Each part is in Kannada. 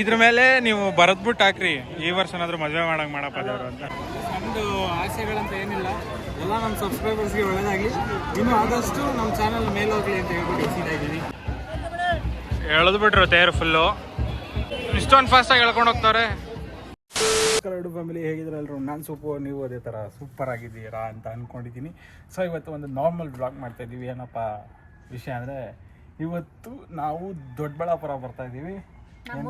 ಇದ್ರ ಮೇಲೆ ನೀವು ಬರದ್ಬಿಟ್ಟು ಹಾಕ್ರಿ, ಈ ವರ್ಷನಾದ್ರೂ ಮದುವೆ ಮಾಡಪ್ಪ ದೇವರು ಅಂತ. ನಮ್ಮದು ಆಸೆಗಳಂತ ಏನಿಲ್ಲ, ಎಲ್ಲ ನಮ್ಮ ಸಬ್ಸ್ಕ್ರೈಬರ್ಸ್ಗೆ ಒಳ್ಳೇದಾಗಲಿ, ಇನ್ನೂ ಆದಷ್ಟು ನಮ್ಮ ಚಾನಲ್ ಮೇಲೆ ಹೋಗಲಿ ಅಂತ ಹೇಳ್ಬಿಟ್ಟು ಎಕ್ಸಿಟ್ ಆಗಿದ್ದೀನಿ. ಎಳೆದ್ಬಿಟ್ರು ತೇರು ಫುಲ್ಲು, ಇಷ್ಟೊಂದು ಫಾಸ್ಟಾಗಿ ಎಳ್ಕೊಂಡು ಹೋಗ್ತಾರೆ. ಕರಡು ಫ್ಯಾಮಿಲಿ ಹೇಗಿದ್ರಲ್ರು, ನಾನು ನೀವು ಅದೇ ಥರ ಸೂಪರ್ ಆಗಿದ್ದೀರಾ ಅಂತ ಅಂದ್ಕೊಂಡಿದ್ದೀನಿ. ಸೊ ಇವತ್ತು ಒಂದು ನಾರ್ಮಲ್ ಬ್ಲಾಗ್ ಮಾಡ್ತಾಯಿದ್ದೀವಿ. ಏನಪ್ಪ ವಿಷಯ ಅಂದರೆ, ಇವತ್ತು ನಾವು ದೊಡ್ಡಬಳ್ಳಾಪುರ ಬರ್ತಾಯಿದ್ದೀವಿ. ಹಾಂ,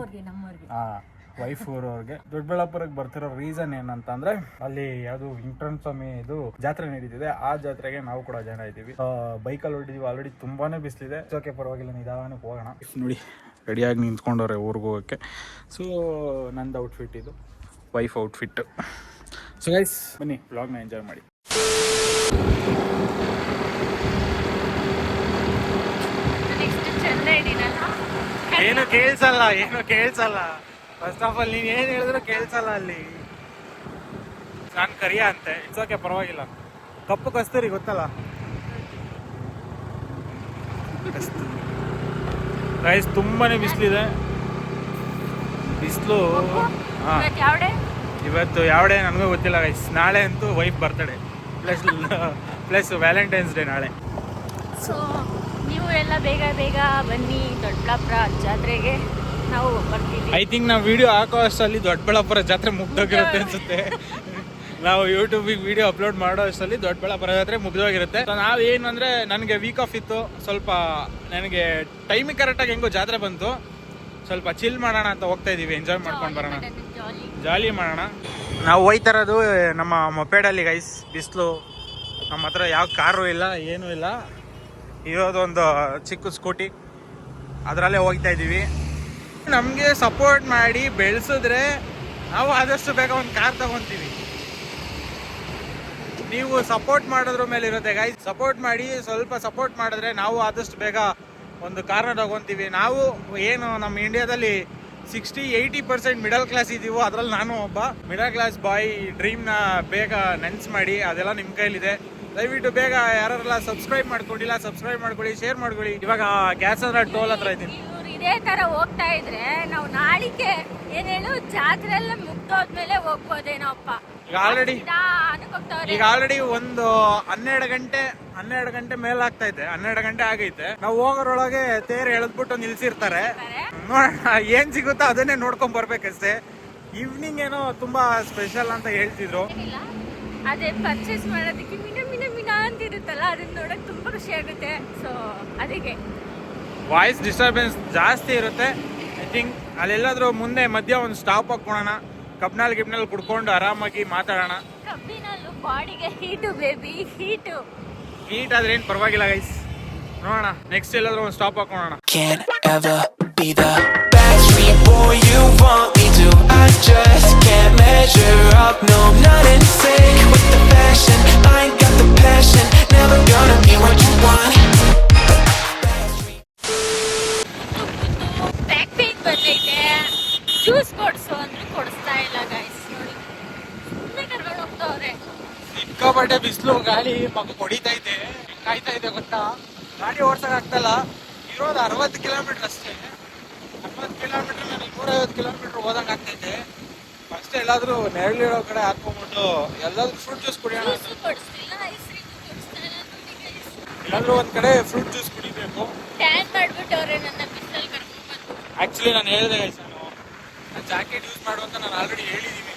ವೈಫ್ ಊರವ್ರಿಗೆ ದೊಡ್ಡಬಳ್ಳಾಪುರಕ್ಕೆ ಬರ್ತಿರೋ ರೀಸನ್ ಏನಂತಂದರೆ, ಅಲ್ಲಿ ಯಾವುದು ವೆಂಕಟರಮಣ ಸ್ವಾಮಿ ಇದು ಜಾತ್ರೆ ನಡೀತಿದೆ. ಆ ಜಾತ್ರೆಗೆ ನಾವು ಕೂಡ ಜನ ಇದ್ದೀವಿ. ಬೈಕಲ್ಲಿ ಹೊರಟಿದ್ದೀವಿ, ಆಲ್ರೆಡಿ ತುಂಬಾ ಬಿಸಿಲಿದೆ. ಓಕೆ, ಪರವಾಗಿಲ್ಲ, ನಿಧಾನಕ್ಕೆ ಹೋಗೋಣ. ನೋಡಿ, ರೆಡಿಯಾಗಿ ನಿಂತ್ಕೊಂಡವ್ರೆ ಊರಿಗೆ ಹೋಗೋಕ್ಕೆ. ಸೊ ನಂದು ಔಟ್ಫಿಟ್ ಇದು, ವೈಫ್ ಔಟ್ಫಿಟ್. ಸೊ ಗೈಸ್, ಬನ್ನಿ ವ್ಲಾಗ್ನ ಎಂಜಾಯ್ ಮಾಡಿ. ಏನು ಕೇಳಿಸಲ್ಲ. ಫಸ್ಟ್ ಆಫ್ ಆಲ್ ನೀನು ಏನು ಹೇಳಿದ್ರು ಕೇಳಿಸಲ್ಲ ಅಲ್ಲಿ. ನಾನು ಕರಿಯ ಅಂತೆ, ಇಟ್ಸ್ ಓಕೆ, ಪರವಾಗಿಲ್ಲ. ಕಪ್ಪು ಕಸ್ತೂರಿ ಗೊತ್ತಲ್ಲ ಗೈಸ್, ತುಂಬಾನೇ ಬಿಸಿಲಿದೆ. ಬಿಸಿಲು ಇವತ್ತು ಯಾವ ಡೇ ನನಗೂ ಗೊತ್ತಿಲ್ಲ ಗೈಸ್. ನಾಳೆ ಅಂತೂ wife birthday plus Valentine's day ನಾಳೆ. ಸೊ ನೀವು ಎಲ್ಲ ಬೇಗ ಬೇಗ ಬನ್ನಿ ದೊಡ್ಡಬಳ್ಳಾಪುರ ಜಾತ್ರೆಗೆ, ನಾವು ಬರ್ತೀವಿ. ಐ ಥಿಂಕ್ ನಾವು ವಿಡಿಯೋ ಹಾಕೋ ಅಷ್ಟರಲ್ಲಿ ದೊಡ್ಡಬಳ್ಳಾಪುರ ಜಾತ್ರೆ ಮುಗ್ದೋಗಿರುತ್ತೆ ಅನ್ಸುತ್ತೆ. ನಾವು ಯೂಟ್ಯೂಬಿಗೆ ವಿಡಿಯೋ ಅಪ್ಲೋಡ್ ಮಾಡೋ ಅಷ್ಟರಲ್ಲಿ ದೊಡ್ಡಬಳ್ಳಾಪುರ ಜಾತ್ರೆ ಮುಗ್ದೋಗಿರುತ್ತೆ. ನಾವೇನು ಅಂದರೆ, ನನಗೆ ವೀಕ್ ಆಫ್ ಇತ್ತು, ಸ್ವಲ್ಪ ನನಗೆ ಟೈಮಿಗೆ ಕರೆಕ್ಟಾಗಿ ಹೆಂಗೋ ಜಾತ್ರೆ ಬಂತು, ಸ್ವಲ್ಪ ಚಿಲ್ ಮಾಡೋಣ ಅಂತ ಹೋಗ್ತಾ ಇದೀವಿ. ಎಂಜಾಯ್ ಮಾಡ್ಕೊಂಡು ಬರೋಣ, ಜಾಲಿ ಮಾಡೋಣ. ನಾವು ಹೋಯ್ತಿರೋದು ನಮ್ಮ ಮೊಪೇಡಲ್ಲಿ ಗೈಸ್. ಬಿಸಿಲು, ನಮ್ಮ ಹತ್ರ ಯಾವ ಕಾರು ಇಲ್ಲ, ಏನೂ ಇಲ್ಲ, ಇರೋದೊಂದು ಚಿಕ್ಕ ಸ್ಕೂಟಿ, ಅದರಲ್ಲೇ ಹೋಗ್ತಾ ಇದ್ದೀವಿ. ನಮಗೆ ಸಪೋರ್ಟ್ ಮಾಡಿ ಬೆಳೆಸಿದ್ರೆ ನಾವು ಆದಷ್ಟು ಬೇಗ ಒಂದು ಕಾರ್ ತಗೊತೀವಿ. ನೀವು ಸಪೋರ್ಟ್ ಮಾಡೋದ್ರ ಮೇಲೆ ಇರುತ್ತೆ ಗೈಸ್. ಸಪೋರ್ಟ್ ಮಾಡಿ, ಸ್ವಲ್ಪ ಸಪೋರ್ಟ್ ಮಾಡಿದ್ರೆ ನಾವು ಆದಷ್ಟು ಬೇಗ ಒಂದು ಕಾರ್ನ ತಗೊತೀವಿ. ನಾವು ಏನು ನಮ್ಮ ಇಂಡಿಯಾದಲ್ಲಿ 60-80% ಮಿಡಲ್ ಕ್ಲಾಸ್ ಇದ್ದೀವೋ, ಅದರಲ್ಲಿ ನಾನು ಒಬ್ಬ ಮಿಡಲ್ ಕ್ಲಾಸ್ ಬಾಯ್. ಡ್ರೀಮ್ನ ಬೇಗ ನೆನ್ಸ್ ಮಾಡಿ, ಅದೆಲ್ಲ ನಿಮ್ಮ ಕೈಲಿದೆ. ದಯವಿಟ್ಟು ಬೇಗ ಯಾರೆಲ್ಲ ಸಬ್ಸ್ಕ್ರೈಬ್ ಮಾಡ್ಕೊಂಡಿಲ್ಲ, ಸಬ್ಸ್ಕ್ರೈಬ್ ಮಾಡ್ಕೊಳ್ಳಿ, ಶೇರ್ ಮಾಡ್ಕೊಳ್ಳಿ. ಇವಾಗ ಗ್ಯಾಸ್ ಅಂದ್ರೆ ಟೋಲ್ ಹತ್ರ ಇದ್ದೀನಿ. ಇದೇ ತರ ಹೋಗ್ತಾ ಇದ್ರೆ ನಾವು ನಾಳಿಕೆ ಏನೇನು ಜಾತ್ರೆ ಎಲ್ಲ ಮುಗ್ದೋದ್ಮೇಲೆ ಹೋಗ್ಬೋದೇನೋ ಅಪ್ಪ. ಈಗ ಆಲ್ರೆಡಿ ಒಂದು 12 ಗಂಟೆ ಮೇಲೆ ಆಗ್ತೈತೆ, 12 ಗಂಟೆ ಆಗೈತೆ. ನಾವು ಹೋಗೋರೊಳಗೆ ತೇರು ಎಳೆದ್ಬಿಟ್ಟು ನಿಲ್ಸಿರ್ತಾರೆ. ನೋಡೋಣ ಏನ್ ಸಿಗುತ್ತೋ ಅದನ್ನೇ ನೋಡ್ಕೊಂಡ್ ಬರ್ಬೇಕಷ್ಟೇ. ಈವ್ನಿಂಗ್ ಏನೋ ತುಂಬಾ ಸ್ಪೆಷಲ್ ಅಂತ ಹೇಳ್ತಿದ್ರು. ಅದೇ ಪರ್ಚೇಸ್ ಮಾಡೋದಕ್ಕೆ ಮಿನ ಅಂತಿರುತ್ತಲ್ಲ, ಅದನ್ನ ನೋಡಕ್ ತುಂಬಾ ಖುಷಿ ಆಗುತ್ತೆ. ಸೊ ಅದಕ್ಕೆ ವಾಯ್ಸ್ ಡಿಸ್ಟರ್ಬೆನ್ಸ್ ಜಾಸ್ತಿ ಇರುತ್ತೆ. ಐ ಥಿಂಕ್ ಅಲ್ಲೆಲ್ಲಾದ್ರೂ ಮುಂದೆ ಮಧ್ಯ ಒಂದು ಸ್ಟಾಪ್ ಹಾಕೋಣ, ಗಿಬ್ನಲ್ಲಿ ಕುಡ್ಕೊಂಡು ಆರಾಮಾಗಿ ಮಾತಾಡೋಣ. ಕಬ್ಬಿನಲ್ಲೂ ಬಾಡಿಗೆ ಹೀಟು ಬೇಬಿ, ಹೀಟ್ ಆದ್ರೆ ಏನ್ ಪರವಾಗಿಲ್ಲ ಗೈಸ್. ನೋಡೋಣ, ನೆಕ್ಸ್ಟ್ ಎಲ್ಲಾದ್ರೂ ಒಂದು ಸ್ಟಾಪ್ ಹಾಕೋಣ. Boy, you want me to, I just can't measure up, no, I'm not in sync with the fashion, I ain't got the passion, never gonna be what you want. Back pain ಬಂದೈತೆ, ಜ್ಯೂಸ್ ಕೊಡ್ಸು ಅಂದ್ರೆ ಕೊಡಿಸ್ತಾ ಇಲ್ಲ ಗೈಸ್. ನೋಡಿ, ಸುಮ್ಮನೆ ಕರ್ಕೊಂಡು ಹೋಗ್ತಾವ್ರೆ. ಸಿಕ್ಕಾಪಟ್ಟೆ ಬಿಸಿಲು, ಗಾಳಿ ಮಗ ಹೊಡಿತೈತೆ, ಕಾಯ್ತಾ ಇದೆ ಗೊತ್ತಾ. ಗಾಡಿ ಓಡ್ಸಕ್ ಆಗ್ತಲ್ಲ. ಇರೋದು 60 ಕಿಲೋಮೀಟರ್ ಅಷ್ಟೇ. 60 ಕಿಲೋಮೀಟರ್ ಮೇಲೆ 150 ಕಿಲೋಮೀಟರ್ ಹೋದಂಗೆ ಆಗ್ತೈತೆ. ಫಸ್ಟ್ ಎಲ್ಲಾದ್ರೂ ನೆರಳಿರೋ ಕಡೆ ಹಾಕೊಂಡ್ಬಿಟ್ಟು ಎಲ್ಲಾದ್ರೂ ಫ್ರೂಟ್ ಜ್ಯೂಸ್ ಕುಡಿಯೋಣ. ಎಲ್ಲಾದ್ರೂ ಒಂದ್ ಕಡೆ ಫ್ರೂಟ್ ಜ್ಯೂಸ್ ಕುಡಿಬೇಕು. ಆಕ್ಚುಲಿ ನಾನು ಹೇಳಿದೆ ಗೈಸ್, ನಾನು ಜಾಕೆಟ್ ಯೂಸ್ ಮಾಡು ಅಂತ ನಾನು ಆಲ್ರೆಡಿ ಹೇಳಿದೀನಿ.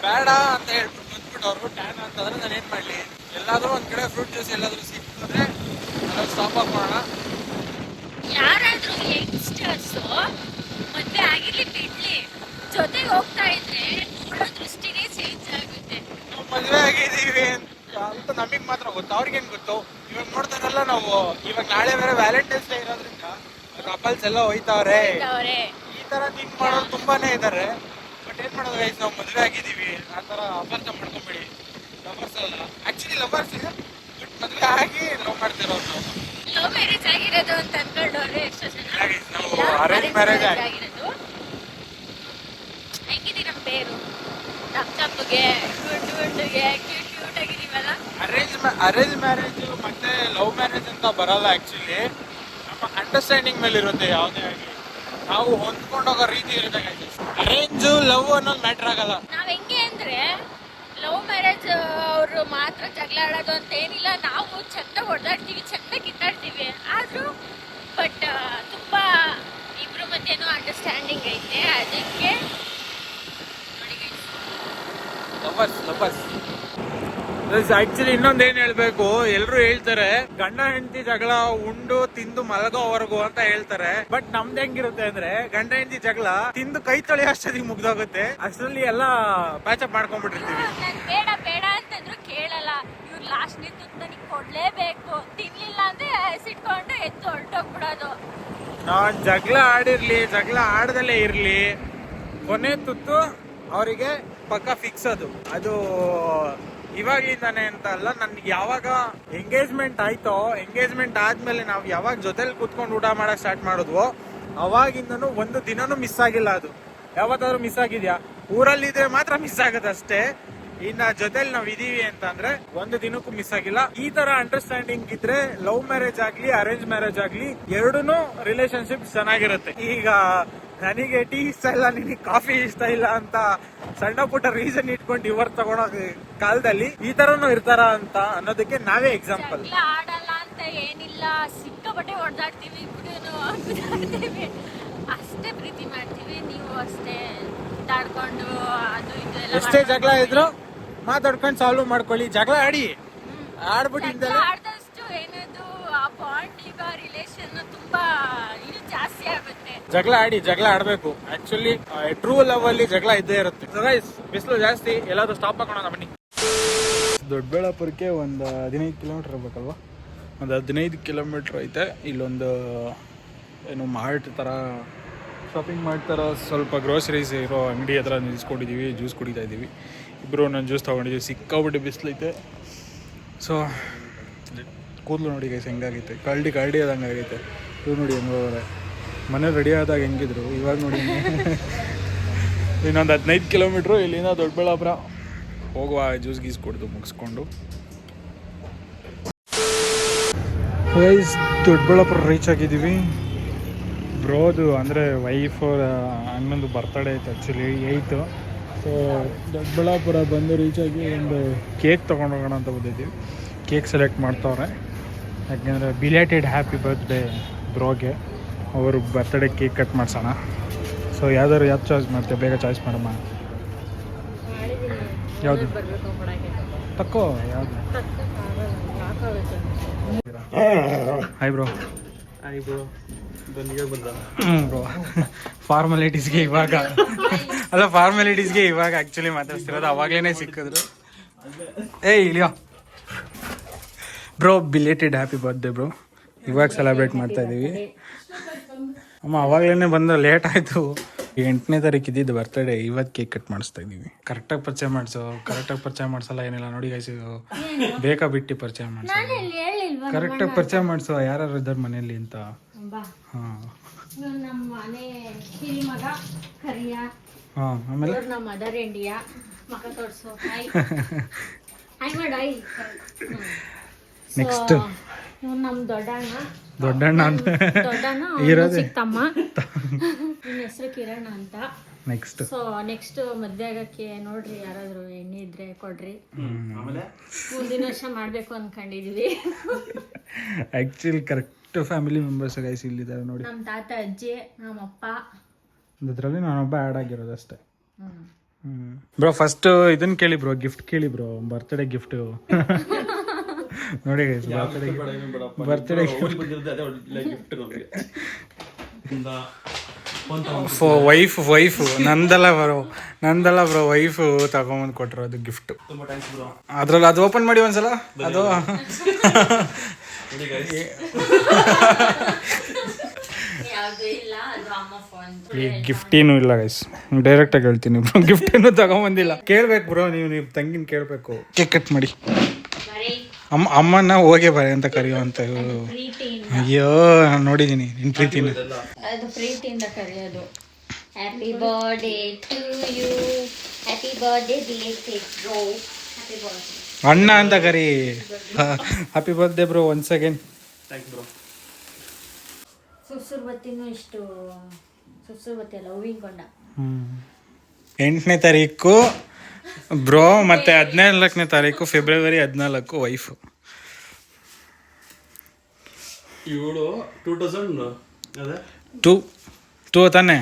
ಬೇಡ ಅಂತ ಹೇಳ್ಬಿಟ್ಟು ಬಂದ್ಬಿಟ್ಟು ಅವ್ರು ಟ್ಯಾನ್ ಅಂತಂದ್ರೆ ನಾನು ಏನ್ ಮಾಡ್ಲಿ. ಎಲ್ಲಾದ್ರೂ ಒಂದ್ ಕಡೆ ಫ್ರೂಟ್ ಜ್ಯೂಸ್ ಎಲ್ಲಾದ್ರೂ ಸಿಕ್ಕಿದ್ರೆ ಅದ್ರಲ್ಲಿ ಸ್ಟಾಪ್ ಹಾಕೋಣ. ಯಾರಾದ್ರೂ ಯಂಗ್ಸ್ಟರ್ಸ್ ಮದ್ವೆ ಆಗಿರ್ಲಿ ಬಿಡ್ಲಿ, ಜೊತೆಗೆ ಹೋಗ್ತಾ ಇದ್ರೆ ದೃಷ್ಟಿನೇ ಚೇಂಜ್ ಆಗುತ್ತೆ. ನಾವು ಮದ್ವೆ ಆಗಿದೀವಿ ಅಂತ ನಮಗ್ ಮಾತ್ರ ಗೊತ್ತು, ಅವ್ರಿಗೇನ್ ಗೊತ್ತು. ಇವಾಗ ನೋಡ್ತಾರಲ್ಲ ನಾವು, ಇವಾಗ ನಾಳೆ ಬೇರೆ ವ್ಯಾಲೆಂಟೈನ್ಸ್ ಡೇ ಇರೋದ್ರಿಂದ ಕಪಲ್ಸ್ ಎಲ್ಲ ಹೋಯ್ತಾವ್ರೆ. ಈ ತರ ಥಿಂಕ್ ಮಾಡೋರು ತುಂಬಾನೇ ಇದಾರೆ. ಬಟ್ ಏನ್ ಮಾಡೋದು ಗೈಸ್, ನಾವು ಮದ್ವೆ ಆಗಿದೀವಿ, ಆ ತರ ಅಪಾರ್ಥ ಮಾಡ್ಕೊಂಬೇಡಿ. ಲವರ್ಸ್ ಅಲ್ಲ, ಆಕ್ಚುಲಿ ಲವರ್ಸ್ ಇದೆ, ಬಟ್ ಮದ್ವೆ ಆಗಿ ಲವ್ ಮಾಡ್ತಿರೋದು ನಾವು. ಲವ್ ಮ್ಯಾರೇಜ್ ಆಗಿರೋದು ಅಂತ ಅನ್ಕೊಂಡವ್ರೆ ಎಷ್ಟೋ ಜನ. ನಾವು ಅರೇಂಜ್ ಮ್ಯಾರೇಜ್ ಆಗಿರೋದು. ಹೆಂಗಿದೆ ನಮ್ಮ ಬೇರು, ತಪ್ಪಗೆ ಗುಂಡುಗೆ ಕ್ಯೂಟ್ ಆಗಿದೀವಲ್ಲ. ಅರೇಂಜ್ ಮ್ಯಾರೇಜ್ ಮತ್ತೆ ಲವ್ ಮ್ಯಾರೇಜ್ ಅಂತ ಬರಲ್ಲ. ಆಕ್ಚುಲಿ ನಮ್ಮ ಅಂಡರ್ಸ್ಟ್ಯಾಂಡಿಂಗ್ ಮೇಲೆ ಇರುತ್ತೆ ಯಾವುದೇ ಆಗಿ. ನಾವು ಹೊಂದ್ಕೊಂಡೋಗೋ ರೀತಿ ಇರುತ್ತೆ. ಅರೇಂಜ್ ಲವ್ ಅನ್ನೋದು ಮ್ಯಾಟ್ರ್ ಆಗಲ್ಲ. ನಾವ್ ಹೆಂಗೆ ಅಂದ್ರೆ ಲವ್ ಮ್ಯಾರೇಜ್ ಅವರು ಮಾತ್ರ ಜಗಳ ಆಡೋದು ಅಂತ ಏನಿಲ್ಲ. ನಾವು ಚೆಂದ ಹೊಡೆದಾಡ್ತೀವಿ, ಚೆಂದ ಕಿತ್ತಾಡ್ತೀವಿ. ಆದ್ರೂ ಬಟ್ ತುಂಬಾ ಇಬ್ರು ಮಧ್ಯೆನೂ ಅಂಡರ್ಸ್ಟ್ಯಾಂಡಿಂಗ್ ಐತೆ. ಅದಕ್ಕೆ ಆಕ್ಚುಲಿ ಇನ್ನೊಂದೇನ್ ಹೇಳ್ಬೇಕು, ಎಲ್ರು ಹೇಳ್ತಾರೆ ಗಂಡ ಹೆಂಡತಿ ಜಗಳ ಉಂಡು ತಿಂದು ಮಲಗೋವರೆಗೂ ಅಂತ ಹೇಳ್ತಾರೆ. ಬಟ್ ನಮ್ದು ಹೆಂಗಿರುತ್ತೆ ಅಂದ್ರೆ ಗಂಡ ಹೆಂಡತಿ ಜಗಳ ತಿಂದು ಕೈ ತೊಳಿ ಅಷ್ಟೊತ್ತಿಗೆ ಮುಗ್ದೋಗುತ್ತೆ. ಅಷ್ಟರಲ್ಲಿ ಎಲ್ಲ ಪ್ಯಾಚಪ್ ಮಾಡ್ಕೊಂಡ್ಬಿಟ್ಟಿರ್ತೀವಿ. ನಾನು ಬೇಡ ಬೇಡ ಅಂತಂದ್ರು ಕೇಳಲ್ಲ. ಇವ್ರು ಲಾಸ್ಟ್ ನಿಂತು ನನಗೆ ಕೊಡ್ಲೇಬೇಕು, ತಿನ್ಲಿಲ್ಲ ಅಂದ್ರೆ ಸಿಟ್ಕೊಂಡು ಎದ್ದು ಹೊರಟೋಗ್ಬಿಡೋದು. ನಾನ್ ಜಗಳ ಆಡಿರ್ಲಿ ಜಗಳ ಆಡದಲ್ಲೇ ಇರ್ಲಿ, ಕೊನೆ ತುತ್ತು ಅವರಿಗೆ ಪಕ್ಕ ಫಿಕ್ಸ್. ಅದು ಇವಾಗಿಂದಾನೆ ಅಂತ ಅಲ್ಲ, ನನ್ಗೆ ಯಾವಾಗ ಎಂಗೇಜ್ಮೆಂಟ್ ಆಯ್ತೋ, ಎಂಗೇಜ್ಮೆಂಟ್ ಆದ್ಮೇಲೆ ನಾವು ಯಾವಾಗ ಜೊತೆಲಿ ಕುತ್ಕೊಂಡು ಊಟ ಮಾಡಕ್ ಸ್ಟಾರ್ಟ್ ಮಾಡಿದ್ವೋ ಅವಾಗಿಂದನು ಒಂದು ದಿನನೂ ಮಿಸ್ ಆಗಿಲ್ಲ. ಅದು ಯಾವತ್ತಾದ್ರೂ ಮಿಸ್ ಆಗಿದ್ಯಾ? ಊರಲ್ಲಿದ್ರೆ ಮಾತ್ರ ಮಿಸ್ ಆಗುತ್ತೆ ಅಷ್ಟೇ. ಇನ್ನ ಜೊತೆಲಿ ನಾವ್ ಇದೀವಿ ಅಂತ ಅಂದ್ರೆ ಒಂದು ದಿನಕ್ಕೂ ಮಿಸ್ ಆಗಿಲ್ಲ. ಈ ತರ ಅಂಡರ್ಸ್ಟ್ಯಾಂಡಿಂಗ್ ಇದ್ರೆ ಲವ್ ಮ್ಯಾರೇಜ್ ಆಗ್ಲಿ ಅರೇಂಜ್ ಮ್ಯಾರೇಜ್ ಆಗ್ಲಿ ಎರಡೂನು ರಿಲೇಶನ್ಶಿಪ್ ಚೆನ್ನಾಗಿರುತ್ತೆ. ಈಗ ನನಗೆ ಟೀ ಇಷ್ಟ ಇಲ್ಲ, ನಿನಗೆ ಕಾಫಿ ಇಷ್ಟ ಇಲ್ಲ ಅಂತ ಸಣ್ಣ ಪುಟ್ಟ ರೀಸನ್ ಇಟ್ಕೊಂಡು ಇವ್ರ ತಗೊಳೋ ಕಾಲದಲ್ಲಿ ಈ ತರನು ಇರ್ತಾರ ಅಂತ ಅನ್ನೋದಕ್ಕೆ ನಾವೇ ಎಕ್ಸಾಂಪಲ್. ಜಗಳ ಆಡಲ್ಲ ಅಂತ ಏನಿಲ್ಲ, ಸಿಕ್ಕಾಪಟ್ಟೆ ಹೊಡೆದಾಡ್ತೀವಿ, ಬಿಡ್ತೀವಿ, ಅಷ್ಟೇ ಪ್ರೀತಿ ಮಾಡ್ತೀವಿ. ನೀವು ಅಷ್ಟೇ ಕಿತ್ತಾಡ್ಕೊಂಡು ಅದು ಇದು ಎಲ್ಲ ಎಷ್ಟೇ ಜಗಳ ಇದ್ರು ಮಾತಾಡ್ಕೊಂಡು ಸಾಲ್ವ್ ಮಾಡ್ಕೊಳ್ಳಿ. ಜಗಳ ಆಡಿ ಆಡ್ಬಿಟ್ಟು ಆಡ್ದಷ್ಟು ಏನದು ಆ ಬಾಂಡ್ ಈಗ ರಿಲೇಶನ್ ತುಂಬಾ ಇದು ಜಾಸ್ತಿ ಆಗುತ್ತೆ. ಜಗಳ ಆಡಿ, ಜಗಳ ಆಡ್ಬೇಕು. ಆಕ್ಚುಲಿ ಟ್ರೂ ಲವ್ ಅಲ್ಲಿ ಜಗಳ ಇದ್ದೇ ಇರುತ್ತೆ. ಬಿಸಿಲು ಜಾಸ್ತಿ, ಎಲ್ಲಾದ್ರೂ ಸ್ಟಾಪ್ ಹಾಕೋಣ ಬನ್ನಿ. ದೊಡ್ಡಬಳ್ಳಾಪುರಕ್ಕೆ ಒಂದು 15 ಕಿಲೋಮೀಟರ್ ಇರ್ಬೇಕಲ್ವಾ? ಒಂದು 15 ಕಿಲೋಮೀಟ್ರ್ ಐತೆ. ಇಲ್ಲೊಂದು ಏನು ಮಾರ್ಟ್ ಥರ, ಶಾಪಿಂಗ್ ಮಾಡ್ತಾರ, ಸ್ವಲ್ಪ ಗ್ರೋಸರೀಸ್ ಇರೋ ಅಂಗಡಿ ಹತ್ರ ನಿಲ್ಸ್ಕೊಂಡಿದ್ದೀವಿ. ಜ್ಯೂಸ್ ಕುಡಿತಾ ಇದ್ದೀವಿ. ಇಬ್ಬರು ನಾನು ಜ್ಯೂಸ್ ತೊಗೊಂಡಿದ್ದೀವಿ. ಸಿಕ್ಕಾಬಿಟ್ಟು ಬಿಸಿಲೈತೆ. ಸೊ ಕೂದಲು ನೋಡಿ ಗೈಸ್ ಹೆಂಗಾಗೈತೆ, ಕರಡಿ ಆದಂಗೆ ಆಗೈತೆ. ಇವ್ರು ನೋಡಿ ಹೆಂಗೋರೆ, ಮನೇಲಿ ರೆಡಿ ಆದಾಗ ಹೆಂಗಿದ್ರು, ಇವಾಗ ನೋಡಿ ಇನ್ನೊಂದು 15 ಕಿಲೋಮೀಟ್ರು ಇಲ್ಲಿಂದ ದೊಡ್ಡಬಳ್ಳಾಪುರ ಹೋಗುವ. ಜ್ಯೂಸ್ ಗೀಸ್ ಕುಡಿದು ಮುಗಿಸ್ಕೊಂಡು ಗೈಸ್ ದೊಡ್ಡಬಳ್ಳಾಪುರ ರೀಚ್ ಆಗಿದ್ದೀವಿ. ಬ್ರೋದು ಅಂದರೆ ವೈಫ್ ಅಣ್ಣಂದು ಬರ್ತಡೇ ಐತೆ ಆ್ಯಕ್ಚುಲಿ 8. ಸೊ ದೊಡ್ಡಬಳ್ಳಾಪುರ ಬಂದು ರೀಚ್ ಆಗಿ ಒಂದು ಕೇಕ್ ತೊಗೊಂಡೋಗೋಣ ಅಂತ ಬಂದಿದ್ದೀವಿ. ಕೇಕ್ ಸೆಲೆಕ್ಟ್ ಮಾಡ್ತವ್ರೆ, ಯಾಕೆಂದರೆ ಬಿಲೇಟೆಡ್ ಹ್ಯಾಪಿ ಬರ್ತ್ಡೇ ಬ್ರೋಗೆ. ಅವರು ಬರ್ತ್ಡೇ ಕೇಕ್ ಕಟ್ ಮಾಡ್ಸೋಣ. ಸೊ ಯಾವ್ದಾದ್ರು ಯಾವ್ದು ಚಾಯ್ಸ್ ಮಾಡ್ತೇವೆ? ಬೇಗ ಚಾಯ್ಸ್ ಮಾಡಮ್ಮ. ಯಾವುದು ತಕ್ಕೋ? ಯಾವುದು? Hi bro. ಬ್ರೋ ಫಾರ್ಮಾಲಿಟೀಸ್ಗೆ ಇವಾಗ ಆ್ಯಕ್ಚುಲಿ ಮಾತಾಡ್ತಿರೋದು. ಅವಾಗಲೇ ಸಿಕ್ಕಿದ್ರು. ಇಲ್ಲಿಯೋ bro, belated happy birthday bro. ಇವಾಗ ಸೆಲೆಬ್ರೇಟ್ ಮಾಡ್ತಾ ಇದ್ದೀವಿ. ಅಮ್ಮ ಅವಾಗಲೇ ಬಂದ ಲೇಟ್ ಆಯಿತು. 8ನೇ ತಾರೀಕು ಇದ್ದಿದ್ದು ಬರ್ತಡೇ, ಇವತ್ತು ಕೇಕ್ ಕಟ್ ಮಾಡಿಸ್ತಾ ಇದ್ದೀವಿ. ಕರೆಕ್ಟಾಗಿ ಪರಿಚಯ ಮಾಡಿಸಲ್ಲ ಏನಿಲ್ಲ ನೋಡಿ ಗೈಸ್. ಬೇಕಾ ಬಿಟ್ಟು ಪರಿಚಯ ಮಾಡಿಸೋ, ಕರೆಕ್ಟಾಗಿ ಪರಿಚಯ ಮಾಡಿಸೋ ಯಾರು ಇದ್ದಾರೆ ಮನೆಯಲ್ಲಿ ಅಂತ. ಹಾಂ ಹಾಂ ಆಮೇಲೆ ಮದರ್ ಇಂಡಿಯಾ ಮಗ ತೋರ್ಸು. ನೆಕ್ಸ್ಟ್ ನಮ್ ದೊಡ್ಡಣ್ಣ ಅಂತ ಇರೋದೇ ತಮ್ಮ. ನಿನ್ನ ಹೆಸರು ಕಿರಣ್ ಅಂತ. ನೆಕ್ಸ್ಟ್ ಮದ್ವೆ ಆಗಕ್ಕೆ ನೋಡ್ರಿ, ಯಾರಾದ್ರೂ ಎಣ್ಣೆ ಇದ್ರೆ ಕೊಡ್ರಿ. ಮುಂದಿನ ವರ್ಷ ಮಾಡ್ಬೇಕು ಅನ್ಕೊಂಡಿದೀವಿ. Actually correct family members guys ಇಲ್ಲಿದ್ದಾರೆ ನೋಡಿ. ನಮ್ಮ ತಾತ ಅಜ್ಜಿ, ನಮ್ಮಪ್ಪ, ಅದರಲ್ಲಿ ನಾನೊಬ್ಬ ಆ್ಯಡ್ ಆಗಿರೋದು ಅಷ್ಟೇ. ಬ್ರೋ ಫಸ್ಟ್ ಇದನ್ನ ಕೇಳಿ ಬ್ರೋ, ಗಿಫ್ಟ್ ಕೇಳಿ ಬ್ರೋ, ಬರ್ತ್ಡೇ ಗಿಫ್ಟ್ ನೋಡಿ ಗೈಸ್. ಬರ್ತ್ಡೇ ವೈಫ್ ನಂದಲ್ಲ ಬ್ರೋ, ವೈಫ್ ತಗೊಂಬಂದು ಕೊಟ್ಟಿರೋದು ಗಿಫ್ಟ್. ಅದ್ರಲ್ಲಿ ಅದು ಓಪನ್ ಮಾಡಿ ಒಂದ್ಸಲ. ಅದು ಈ ಗಿಫ್ಟ್ ಏನೂ ಇಲ್ಲ ಗೈಸ್, ಡೈರೆಕ್ಟಾಗಿ ಹೇಳ್ತೀನಿ ಬ್ರೋ. ಗಿಫ್ಟ್ ಏನೂ ತಗೊಂಬಂದಿಲ್ಲ. ಕೇಳ್ಬೇಕು ಬ್ರೋ, ನೀವು ತಂಗಿನ ಕೇಳಬೇಕು. ಕೇಕ್ ಕಟ್ ಮಾಡಿ ಅಮ್ಮನ ಹೋಗೇ ಬರ ಅಂತ ಕರೆಯುವಂತ. ಅಯ್ಯೋ ನಾನು ನೋಡಿದ್ದೀನಿ ನಿನ್ನ ಪ್ರೀತಿನ. ಅದು ಪ್ರೀತಿಯಿಂದ ಕರೆಯೋದು. Happy birthday to you, happy birthday belated bro, happy birthday ಅಣ್ಣ ಅಂತ ಕರಿ. Happy birthday bro once again. Thank you bro. ಸುರ್ಸುರ್ ಬತ್ತಿನೂ ಇಷ್ಟು ಗೊತ್ತಿಲ್ಲ ಹೂವಿನ ಕೊಂಡ. 8ನೇ ತಾರೀಕು ಬ್ರೋ, ಮತ್ತೆ 14ನೇ ತಾರೀಕು ಫೆಬ್ರವರಿ 14 ವೈಫ್. 2000 ಅದೇ 2 ತಾನೆ.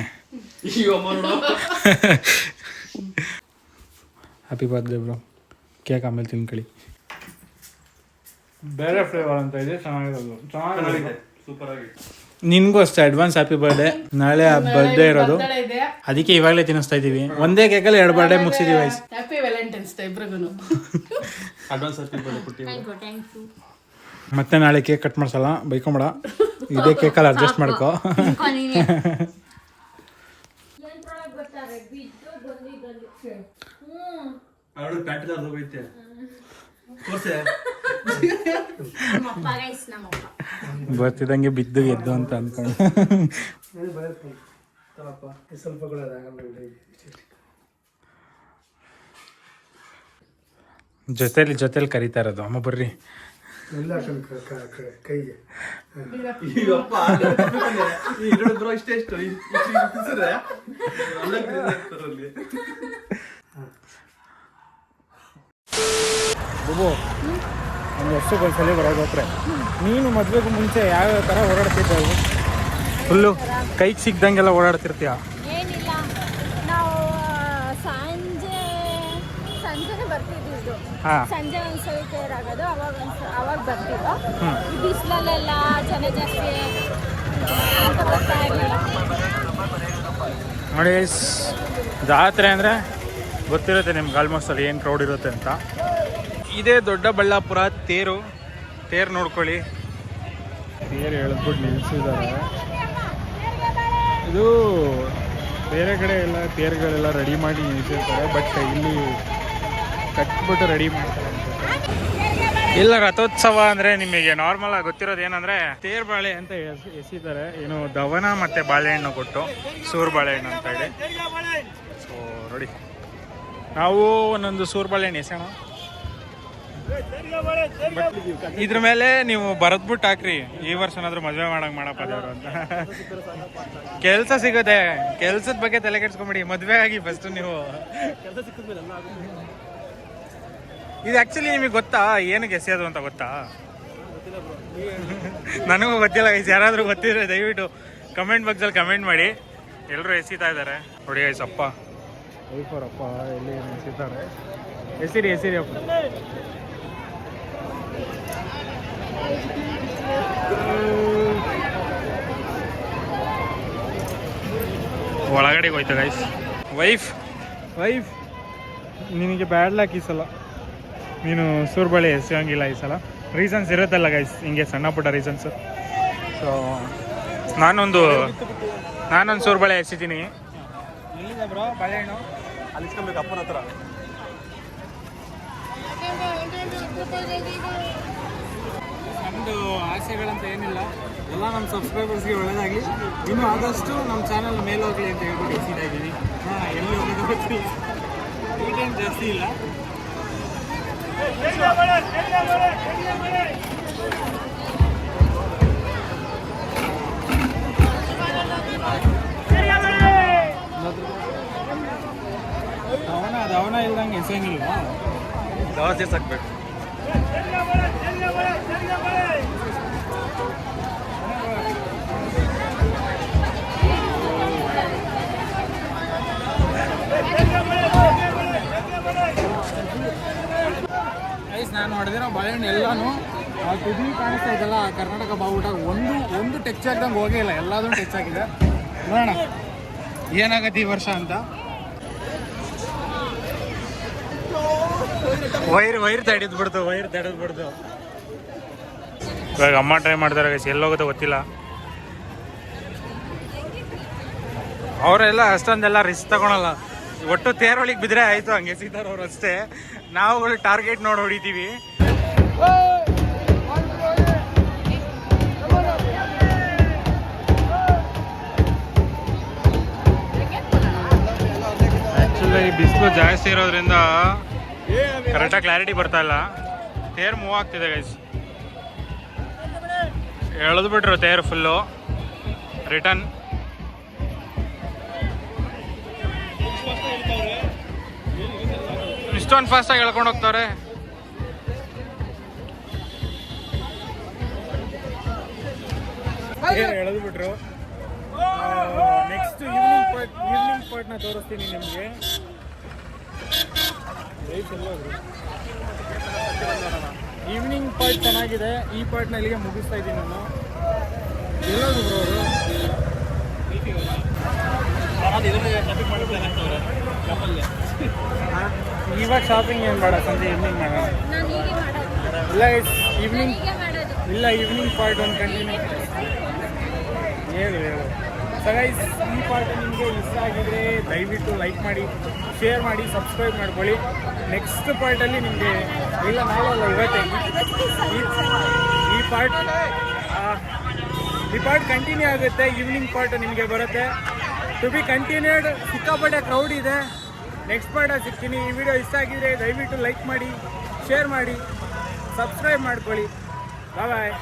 Happy birthday bro. ಕೇಕ್ ಆಮೇಲೆ ತಿನ್ಕೊಳ್ಳಿ. ಬೇರೆ ಫ್ಲೇವರ್ ಅಂತ ಇದೆ, ಚೆನ್ನಾಗಿರೋದು. ಚೆನ್ನಾಗಿದೆ, ಸೂಪರ್ ಆಗಿ. ನಿನ್ಗೂ ಅಷ್ಟೇ ಅಡ್ವಾನ್ಸ್ ಹ್ಯಾಪಿ ಬರ್ಡೇ. ನಾಳೆ ಬರ್ಡೇ ಇರೋದು, ಅದಕ್ಕೆ ಇವಾಗಲೇ ತಿನ್ನಿಸ್ತಾ ಇದೀವಿ. ಒಂದೇ ಕೇಕಲ್ಲಿ 2 ಬರ್ಡೇ ಮುಗಿಸಿದೀವಿ. ಹ್ಯಾಪಿ ವ್ಯಾಲೆಂಟೈನ್ಸ್ ಡೇ ಇಬ್ರಿಗೂ. ಅಡ್ವಾನ್ಸ್ ಹ್ಯಾಪಿ ಬರ್ಡೇ ಕೊಟ್ಟಿವಿ. Thank you. ಮತ್ತೆ ನಾಳೆ ಕೇಕ್ ಕಟ್ ಮಾಡ್ಸಲ್ಲ, ಬೈಕೊಂಬೇಡ. ಇದೇ ಕೇಕಲ್ಲಿ ಅಡ್ಜಸ್ಟ್ ಮಾಡ್ಕೋ. ಅವಳು ಪ್ಯಾಂಟ್ ಹೋಗೈತೆ ತೋರ್ಸೆ. ಬರ್ತಿದಂಗೆ ಬಿದ್ದು ಎದ್ದು ಅಂತ ಅನ್ಕೊಂಡು ಜೊತೆಲಿ ಕರೀತಾ ಇರೋದು. ಅಮ್ಮ ಬರ್ರಿ. ಕೈಗೆ ಬ್ರೋ ಇಷ್ಟೇ ಎಷ್ಟು ಬಾಬು, ಒಂದು ವರ್ಷಕ್ಕೊಂದ್ಸಲ ಬರೋದು ಹತ್ರ. ನೀನು ಮದುವೆಗೂ ಮುಂಚೆ ಯಾವ್ಯಾವ ಥರ ಓಡಾಡ್ತಿದ್ದೆ? ಫುಲ್ಲು ಕೈಗೆ ಸಿಗ್ದಂಗೆಲ್ಲ ಓಡಾಡ್ತಿರ್ತೀಯ? ಏನಿಲ್ಲ, ನಾವು ಸಂಜೆನೆ ಬರ್ತಿದ್ದು. ಸಂಜೆ ಒಂದ್ಸಲ ತೇರಾಗೋದು, ಅವಾಗ ಬರ್ತಿದ್ದೋ. ಈ ಬಿಸಿಲಲ್ಲೆಲ್ಲ ಜನ ಜಾಸ್ತಿ ಅಂತ ಬರ್ತಾ ಇರಲಿಲ್ಲ. ನೋಡಿ, ಜಾತ್ರೆ ಅಂದರೆ ಗೊತ್ತಿರುತ್ತೆ ನಿಮ್ಗೆ ಆಲ್ಮೋಸ್ಟ್ ಅಲ್ಲಿ ಏನು ಕ್ರೌಡ್ ಇರುತ್ತೆ ಅಂತ. ಇದೇ ದೊಡ್ಡಬಳ್ಳಾಪುರ ತೇರು ನೋಡ್ಕೊಳ್ಳಿ. ತೇರು ಎಳೆದ್ಬಿಟ್ಟು ನಿಲ್ಲಿಸಿದ್ದಾರೆ. ಇದು ಬೇರೆ ಕಡೆ ಎಲ್ಲ ತೇರುಗಳೆಲ್ಲ ರೆಡಿ ಮಾಡಿ ನಿಲ್ಲಿಸಿರ್ತಾರೆ, ಬಟ್ ಇಲ್ಲಿ ಕಟ್ಬಿಟ್ಟು ರೆಡಿ ಮಾಡ್ತಾರೆ. ಇಲ್ಲ, ರಥೋತ್ಸವ ಅಂದರೆ ನಿಮಗೆ ನಾರ್ಮಲ್ ಆಗಿ ಗೊತ್ತಿರೋದು ಏನಂದರೆ ತೇರು ಬಾಳೆ ಅಂತ ಎಸಿತಾರೆ. ಏನು ದವನ ಮತ್ತು ಬಾಳೆಹಣ್ಣು ಕೊಟ್ಟು, ಸೂರು ಬಾಳೆಹಣ್ಣು ಅಂತ ಹೇಳಿ. ಸೊ ನೋಡಿ, ನಾವು ಒಂದೊಂದು ಸೂರು ಬಾಳೆಹಣ್ಣು ಎಸೋಣ. ಇದ್ರ ಮೇಲೆ ನೀವು ಬರೆದ್ಬಿಟ್ಟು ಹಾಕ್ರಿ, ಈ ವರ್ಷನಾದ್ರೂ ಮದುವೆ ಮಾಡಪ್ಪ ದೇವ್ರು ಅಂತ. ಕೆಲಸ ಸಿಗುತ್ತೆ, ಕೆಲ್ಸದ ಬಗ್ಗೆ ತಲೆ ಕೆಡ್ಸ್ಕೊಂಬಿಡಿ, ಮದುವೆ ಆಗಿ ಫಸ್ಟ್ ನೀವು. ಇದು ಆ್ಯಕ್ಚುಲಿ ನಿಮಗೆ ಗೊತ್ತಾ ಏನಕ್ಕೆ ಎಸೆಯೋದು ಅಂತ ಗೊತ್ತಾ? ನನಗೂ ಗೊತ್ತಿಲ್ಲ. ಯಾರಾದರೂ ಗೊತ್ತಿದ್ರೆ ದಯವಿಟ್ಟು ಕಮೆಂಟ್ ಬಾಕ್ಸಲ್ಲಿ ಕಮೆಂಟ್ ಮಾಡಿ. ಎಲ್ಲರೂ ಎಸಿತಾ ಇದ್ದಾರೆ ನೋಡಿ ಗೈಸ್. ಅಪ್ಪ ವೈಫರಪ್ಪ ಎಲ್ಲಿ ಎಸಿತಾರೆ. ಎಸಿರಿ ಅಪ್ಪ. ಒಳಗಡೆ ಹೋಯ್ತು ಗೈಸ್. ವೈಫ್ ನಿನಗೆ ಬ್ಯಾಡ್ ಲಾಕ್ ಈ ಸಲ. ನೀನು ಸೂರ್ಬಳೆ ಎಸೆಯೋಂಗಿಲ್ಲ ಈ ಸಲ. ರೀಸನ್ಸ್ ಇರುತ್ತಲ್ಲ ಗೈಸ್, ಹಿಂಗೆ ಸಣ್ಣ ಪುಟ್ಟ ರೀಸನ್ಸು. ಸೊ ನಾನೊಂದು ಸೂರ್ಬಳೆ ಎಸಿತೀನಿ. ಎಲ್ಲಿದೆ ಬ್ರೋ ಬಾಳೆಹಣ್ಣು? ಅಲ್ಲಿ ಇಸ್ಕೊಬೇಕು ಅಪ್ಪನ ಹತ್ರ. ನಮ್ಮದು ಆಸೆಗಳಂತ ಏನಿಲ್ಲ, ಎಲ್ಲ ನಮ್ಮ ಸಬ್ಸ್ಕ್ರೈಬರ್ಸ್ಗೆ ಒಳ್ಳೆಯದಾಗಲಿ. ಇನ್ನೂ ಆದಷ್ಟು ನಮ್ಮ ಚಾನಲ್ ಮೇಲೆ ಹೋಗಲಿ ಅಂತ ಹೇಳ್ಬಿಟ್ಟು ಎಸಿತಾ ಇದ್ದೀನಿ. ಎಲ್ಲಿ ಹೋಗೋದು ಗೊತ್ತಿಲ್ಲ, ಈ ಟೈಮ್ ಜಾಸ್ತಿ ಇಲ್ಲ. ದವನ ಇಲ್ದಂಗೆ ಎಸೆಯಂಗಿಲ್ಲ. ದವಸ ಸಾಕ್ಬೇಕು. ನಾನು ಹೊಡೆದಿರೋ ಬಾಳೆಹಣ್ಣು ಎಲ್ಲಾನು ಆ ತುದಿ ಕಾಣಿಸ್ತಾ ಇದೆಲ್ಲ, ಕರ್ನಾಟಕ ಬಾವುಟ ಒಂದು ಟಚ್ ಆಗ್ದಂಗೆ ಹೋಗೇ ಇಲ್ಲ, ಎಲ್ಲದೂ ಟಚ್ ಆಗಿದೆ. ನೋಡೋಣ ಏನಾಗತ್ತೆ ಈ ವರ್ಷ ಅಂತ. ವೈರ್ ತಡೆದ್ಬಿಡ್ತು. ಇವಾಗ ಅಮ್ಮ ಟ್ರೈ ಮಾಡ್ತಾರೆ ಗೈಸ್, ಎಲ್ಲೋಗುತ್ತೋ ಗೊತ್ತಿಲ್ಲ. ಅವರೆಲ್ಲ ಅಷ್ಟೊಂದೆಲ್ಲ ರಿಸ್ಕ್ ತಗೊಳಲ್ಲ. ಒಟ್ಟು ತೇರೊಳಗೆ ಬಿದ್ದರೆ ಆಯಿತು, ಹಂಗೆ ಸಿಗ್ತಾರೆ ಅವ್ರು ಅಷ್ಟೇ. ನಾವುಗಳು ಟಾರ್ಗೆಟ್ ನೋಡಿ ಹೊಡಿತೀವಿ. ಆ್ಯಕ್ಚುಲಿ ಬಿಸಿಲು ಜಾಸ್ತಿ ಇರೋದ್ರಿಂದ ಕರೆಕ್ಟಾಗಿ ಕ್ಲಾರಿಟಿ ಬರ್ತಾ ಇಲ್ಲ. ತೇರು ಮೂವ್ ಆಗ್ತಿದೆ ಗೈಸ್. ಎಳೆದ್ಬಿಟ್ರು ತೇರು ಫುಲ್ಲು. ರಿಟರ್ನ್ ಇಷ್ಟೊಂದು ಫಾಸ್ಟಾಗಿ ಹೇಳ್ಕೊಂಡು ಹೋಗ್ತಾರೆ. ಎಳೆದು ಬಿಟ್ರು. ನೆಕ್ಸ್ಟ್ ಈವ್ನಿಂಗ್ ಪಾರ್ಟ್ನ ತೋರಿಸ್ತೀನಿ ನಿಮಗೆ. ಈವ್ನಿಂಗ್ ಪಾರ್ಟ್ ಚೆನ್ನಾಗಿದೆ. ಈ ಪಾರ್ಟ್ನ ಇಲ್ಲಿಗೆ ಮುಗಿಸ್ತಾ ಇದ್ದೀನಿ ನಾನು. ಎಲ್ಲೋದು ಬ್ರೋ ಇವಾಗ ಶಾಪಿಂಗ್ ಏನು ಬೇಡ, ಸಂಜೆ ಈವ್ನಿಂಗ್ ಮಾಡೋಣ. ನಾನು ಹೀಗೆ ಮಾಡೋದು, ಇಲ್ಲ ಈವ್ನಿಂಗ್ ಹೀಗೆ ಮಾಡೋದು. ಇಲ್ಲ ಈವ್ನಿಂಗ್ ಪಾರ್ಟ್ ಒಂದು ಕಂಟಿನ್ಯೂ ಹೇಳು. ಸೊ ಗೈಸ್, ಈ ಪಾರ್ಟ್ ನಿಮಗೆ ಇಷ್ಟ ಆಗಿದ್ರೆ ದಯವಿಟ್ಟು ಲೈಕ್ ಮಾಡಿ, ಶೇರ್ ಮಾಡಿ, ಸಬ್ಸ್ಕ್ರೈಬ್ ಮಾಡ್ಕೊಳ್ಳಿ. ನೆಕ್ಸ್ಟ್ ಪಾರ್ಟಲ್ಲಿ ನಿಮಗೆ ಇಲ್ಲ ನಾಳೆ ಅಲ್ಲ ಇವತ್ತೇ ಈ ಪಾರ್ಟ್ ಕಂಟಿನ್ಯೂ ಆಗುತ್ತೆ. ಈವ್ನಿಂಗ್ ಪಾರ್ಟ್ ನಿಮಗೆ ಬರುತ್ತೆ. To be continued. ಸಿಕ್ಕಾಪಟ್ಟೆ ಕ್ರೌಡ್ ಇದೆ. ನೆಕ್ಸ್ಟ್ ಪಾರ್ಟಲ್ಲಿ ಸಿಗ್ತೀನಿ. ಈ ವಿಡಿಯೋ ಇಷ್ಟ ಆಗಿದ್ರೆ ದಯವಿಟ್ಟು ಲೈಕ್ ಮಾಡಿ, ಶೇರ್ ಮಾಡಿ, ಸಬ್ಸ್ಕ್ರೈಬ್ ಮಾಡ್ಕೊಳ್ಳಿ. ಬಾಯ್.